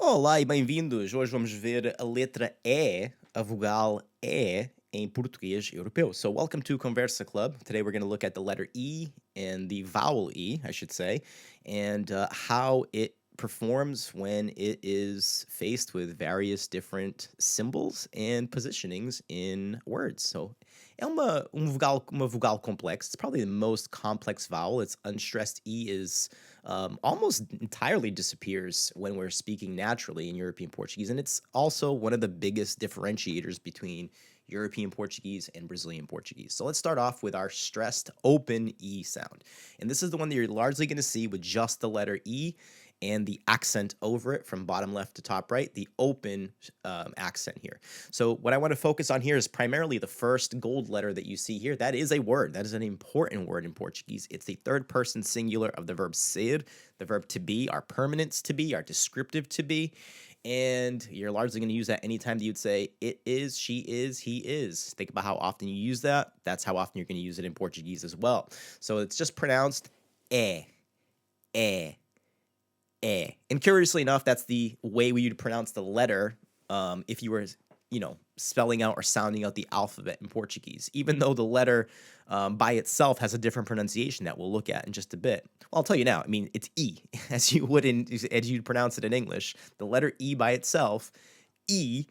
Olá e bem-vindos! Hoje vamos ver a letra E, a vogal E em português europeu. So, welcome to Conversa Club. Today we're going to look at the letter E and the vowel E, I should say, and how it performs when it is faced with various different symbols and positionings in words. So, uma vogal complex. It's probably the most complex vowel. Its unstressed E is almost entirely disappears when we're speaking naturally in European Portuguese. And it's also one of the biggest differentiators between European Portuguese and Brazilian Portuguese. So let's start off with our stressed open E sound. And this is the one that you're largely going to see with just the letter E and the accent over it from bottom left to top right, the open accent here. So what I want to focus on here is primarily the first gold letter that you see here. That is a word. That is an important word in Portuguese. It's the third person singular of the verb ser, the verb to be, our permanence to be, our descriptive to be. And you're largely going to use that anytime that you'd say it is, she is, he is. Think about how often you use that. That's how often you're going to use it in Portuguese as well. So it's just pronounced eh, eh, eh. And curiously enough, that's the way we would pronounce the letter if you were, spelling out or sounding out the alphabet in Portuguese, even though the letter by itself has a different pronunciation that we'll look at in just a bit. Well, I'll tell you now. I mean, it's E, as you'd pronounce it in English. The letter E by itself, E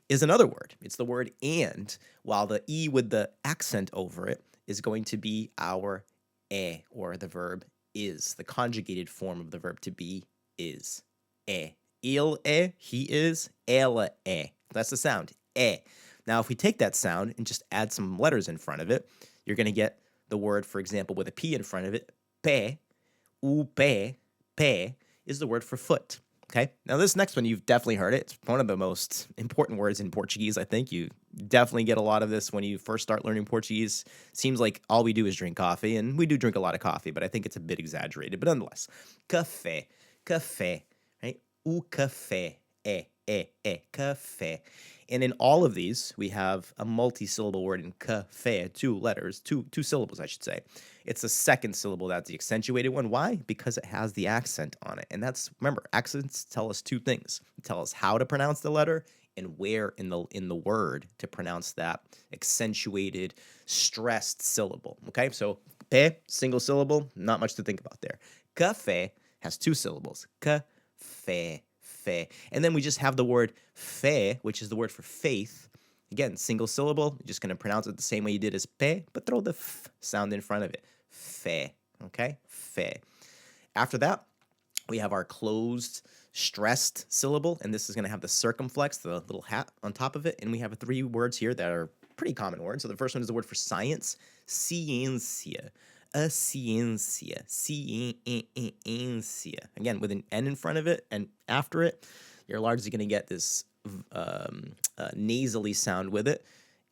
is another word. It's the word and, while the E with the accent over it is going to be our e, or the verb is, the conjugated form of the verb to be is. E. Il é, he is, ela é. That's the sound, e. Now, if we take that sound and just add some letters in front of it, you're going to get the word, for example, with a P in front of it, pé, o pé is the word for foot. Okay, now this next one, you've definitely heard it. It's one of the most important words in Portuguese, I think. You definitely get a lot of this when you first start learning Portuguese. Seems like all we do is drink coffee, and we do drink a lot of coffee, but I think it's a bit exaggerated. But nonetheless, café, right? O café, café. And in all of these, we have a multi-syllable word in café, two letters, two syllables, I should say. It's the second syllable that's the accentuated one. Why? Because it has the accent on it. And that's, remember, accents tell us two things. They tell us how to pronounce the letter and where in the word to pronounce that accentuated, stressed syllable. Okay, so pe, single syllable, not much to think about there. Café has two syllables. Café. Fe. And then we just have the word fe, which is the word for faith. Again, single syllable. You're just going to pronounce it the same way you did as pe, but throw the f sound in front of it. Fe. Okay? Fe. After that, we have our closed, stressed syllable, and this is going to have the circumflex, the little hat on top of it. And we have three words here that are pretty common words. So the first one is the word for science, ciência. A ciência, ciência. Again, with an N in front of it and after it, you're largely going to get this nasally sound with it.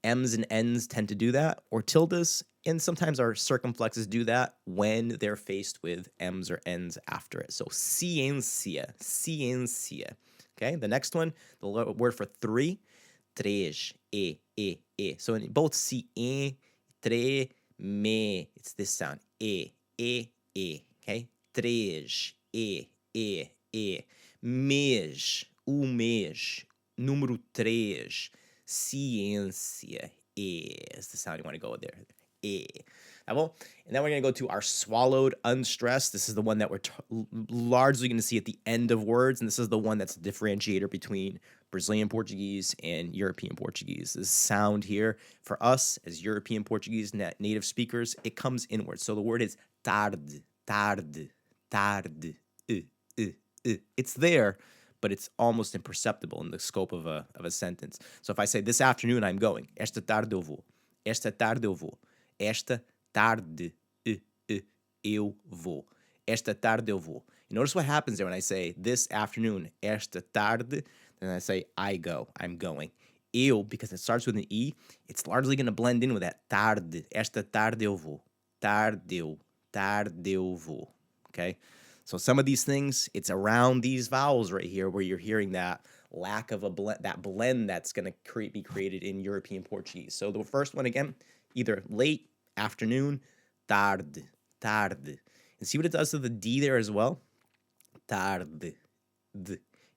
M's and N's tend to do that, or tildes, and sometimes our circumflexes do that when they're faced with M's or N's after it. So ciência, ciência. Okay, the next one, the word for three, três, e. So in both ciê, três, me, it's this sound, e, okay? Três, e. Mês, o mês, número três, ciência, is the sound you want to go with there, e. And then we're going to go to our swallowed unstressed. This is the one that we're largely going to see at the end of words, and this is the one that's a differentiator between Brazilian Portuguese and European Portuguese. This sound here, for us as European Portuguese native speakers, it comes inward. So the word is tarde, tarde, tarde, It's there, but it's almost imperceptible in the scope of a sentence. So if I say, this afternoon I'm going, esta tarde eu vou, esta tarde eu vou, esta tarde eu vou, esta tarde eu vou. You notice what happens there when I say, this afternoon, esta tarde, then I say, I go, I'm going. Eu, because it starts with an E, it's largely going to blend in with that tarde, esta tarde eu vou, tarde eu vou, okay? So some of these things, it's around these vowels right here where you're hearing that lack of that blend that's going to be created in European Portuguese. So the first one again, either late, afternoon, tarde. And see what it does to the D there as well? Tarde.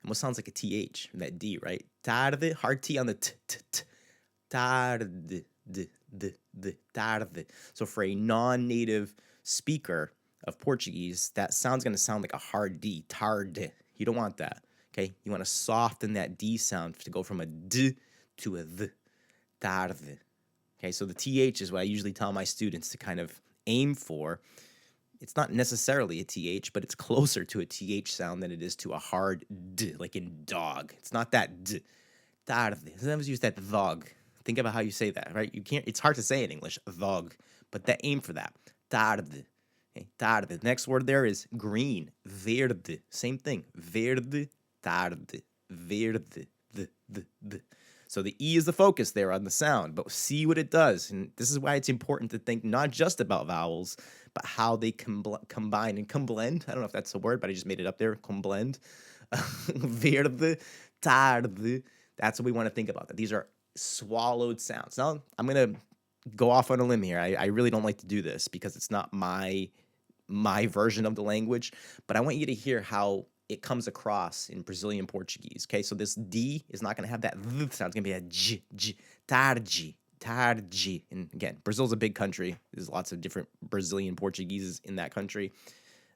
almost sounds like a TH, that D, right? Tarde, hard T on the t. Tarde, tarde. So for a non-native speaker of Portuguese, that sound's going to sound like a hard D, tarde. You don't want that, okay? You want to soften that D sound to go from a D to a th, tarde. Okay, so the TH is what I usually tell my students to kind of aim for. It's not necessarily a TH, but it's closer to a TH sound than it is to a hard D, like in dog. It's not that D. Tarde. Sometimes use that dog. Think about how you say that, right? You can't. It's hard to say in English, dog, but that aim for that. Tarde. Okay, tarde. The next word there is green. Verde. Same thing. Verde. Tarde. Verde. The. So the E is the focus there on the sound, but see what it does. And this is why it's important to think not just about vowels, but how they combine and blend. I don't know if that's a word, but I just made it up there. Blend. Verde, tarde. That's what we want to think about. That these are swallowed sounds. Now, I'm going to go off on a limb here. I really don't like to do this because it's not my version of the language, but I want you to hear how it comes across in Brazilian Portuguese. Okay, so this D is not going to have that th sound. It's going to be a j, tarde, tarde. And again, Brazil's a big country. There's lots of different Brazilian Portugueses in that country.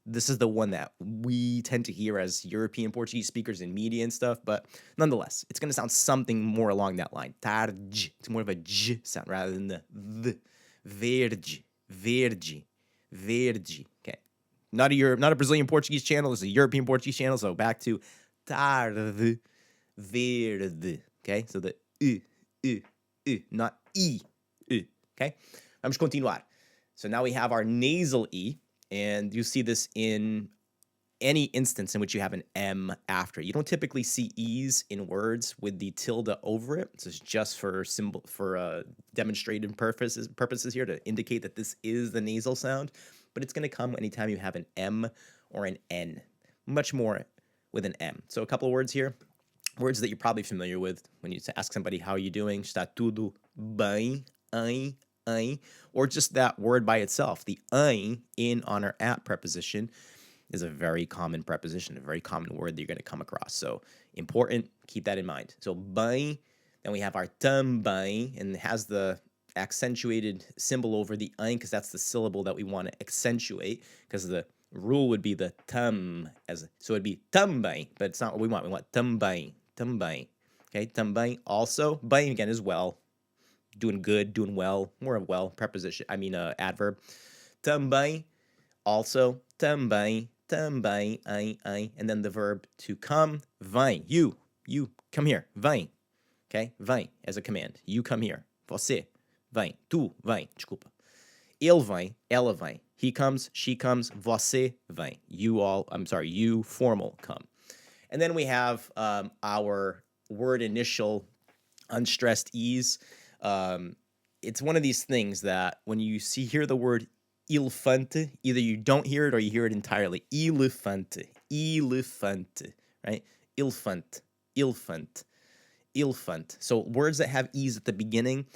This is the one that we tend to hear as European Portuguese speakers in media and stuff, but nonetheless, it's going to sound something more along that line. Tarde. It's more of a j sound rather than the th. Verde, verde, verde. Okay. Not a Brazilian Portuguese channel. It's a European Portuguese channel. So back to tarde, verde. Okay, so the not e. Okay, vamos continuar. So now we have our nasal e, and you see this in any instance in which you have an M after. You don't typically see E's in words with the tilde over it. This is just for demonstrative purposes here to indicate that this is the nasal sound, but it's going to come anytime you have an M or an N, much more with an M. So a couple of words here, words that you're probably familiar with when you ask somebody, how are you doing? Está tudo bem? Ai, or just that word by itself. The ai in on or at preposition is a very common preposition, a very common word that you're going to come across. So important, keep that in mind. So bem, then we have our também, and it has the accentuated symbol over the ein because that's the syllable that we want to accentuate, because the rule would be the so it'd be também, but it's not what we want. We want também. Okay, também also, bem again as well. Doing good, doing well, more of well, preposition, adverb. Também, also, também, ai, and then the verb to come, vem, you, come here, vem, okay, vem, as a command, you come here, você, vem, tu, vem, desculpa. Ele vem, ela vem, he comes, she comes, você vem, you, formal, come. And then we have our word initial unstressed E's. It's one of these things that when you hear the word elefante, either you don't hear it or you hear it entirely. Elefante, right? Elefant. So words that have E's at the beginning,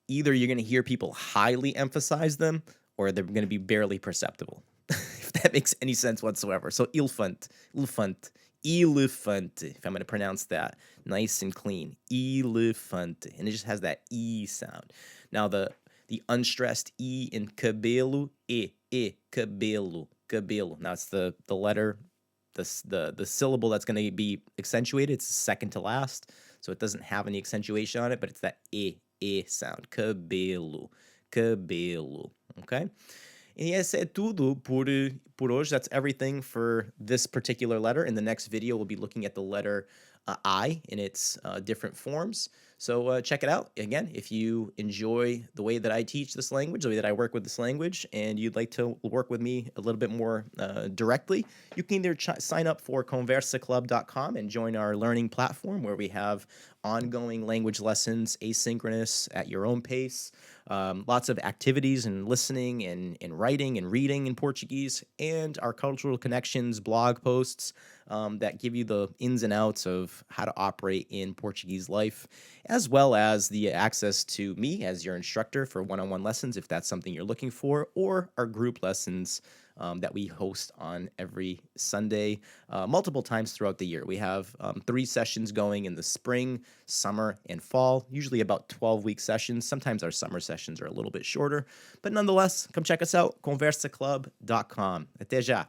either you're going to hear people highly emphasize them or they're going to be barely perceptible, if that makes any sense whatsoever. So elefante, if I'm going to pronounce that nice and clean, elefante, and it just has that E sound. Now the unstressed E in cabelo, cabelo. Now it's the letter, the syllable that's going to be accentuated. It's second to last, so it doesn't have any accentuation on it, but it's that sound, cabelo. Okay. And yes, é tudo por hoje. That's everything for this particular letter. In the next video, we'll be looking at the letter I in its different forms. So check it out. Again, if you enjoy the way that I teach this language, the way that I work with this language, and you'd like to work with me a little bit more directly, you can either sign up for conversaclub.com and join our learning platform where we have ongoing language lessons, asynchronous, at your own pace, lots of activities and listening and writing and reading in Portuguese, and our cultural connections blog posts that give you the ins and outs of how to operate in Portuguese life, as well as the access to me as your instructor for one-on-one lessons if that's something you're looking for, or our group lessons that we host on every Sunday, multiple times throughout the year. We have 3 sessions going in the spring, summer, and fall, usually about 12-week sessions. Sometimes our summer sessions are a little bit shorter, but nonetheless, come check us out, conversaclub.com. Até já!